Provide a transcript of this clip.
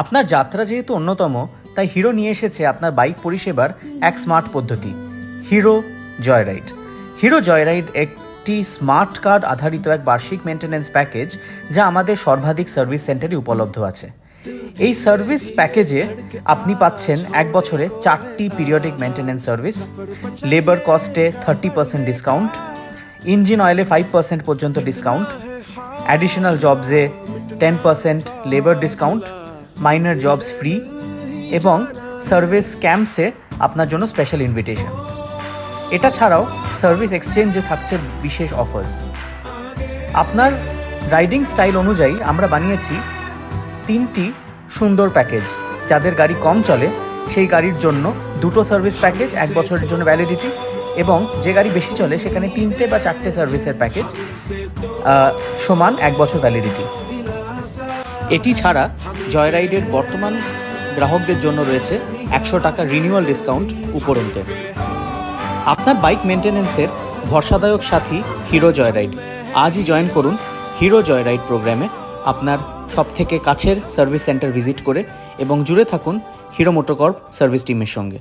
আপনার যাত্রা যেহেতু অন্যতম, তাই হিরো নিয়ে এসেছে আপনার বাইক পরিষেবার এক স্মার্ট পদ্ধতি, হিরো জয়রাইড। হিরো জয়রাইড একটি স্মার্ট কার্ড আধারিত এক বার্ষিক মেনটেন্যান্স প্যাকেজ, যা আমাদের সর্বাধিক সার্ভিস সেন্টারে উপলব্ধ আছে। এই সার্ভিস প্যাকেজে আপনি পাচ্ছেন 1 বছরে 4টি পিরিয়ডিক মেনটেন্যান্স সার্ভিস, লেবার কস্টে 30% ডিসকাউন্ট, ইঞ্জিন অয়েলে 5% পর্যন্ত ডিসকাউন্ট, অ্যাডিশনাল জবসে 10% labour discount, minor jobs free এবং সার্ভিস ক্যাম্পসে আপনার জন্য স্পেশাল ইনভিটেশন। এটা ছাড়াও সার্ভিস এক্সচেঞ্জে থাকছে বিশেষ অফার্স। আপনার রাইডিং স্টাইল অনুযায়ী আমরা বানিয়েছি 3টি সুন্দর প্যাকেজ। যাদের গাড়ি কম চলে সেই গাড়ির জন্য 2টো সার্ভিস প্যাকেজ 1 বছরের জন্য ভ্যালিডিটি, এবং যে গাড়ি বেশি চলে সেখানে 3টে বা 4টে সার্ভিসের প্যাকেজ সমান 1 বছর ভ্যালিডিটি। এটি ছাড়া জয়রাইডের বর্তমান গ্রাহকদের জন্য রয়েছে 100 টাকা রিনিউয়াল ডিসকাউন্ট উপরন্তে। আপনার বাইক মেনটেন্যান্সের ভরসাদায়ক সাথী হিরো জয়রাইড। আজই জয়েন করুন হিরো জয়রাইড প্রোগ্রামে আপনার সবথেকে কাছের সার্ভিস সেন্টার ভিজিট করে, এবং জুড়ে থাকুন হিরো মোটোকর্প সার্ভিস টিমের সঙ্গে।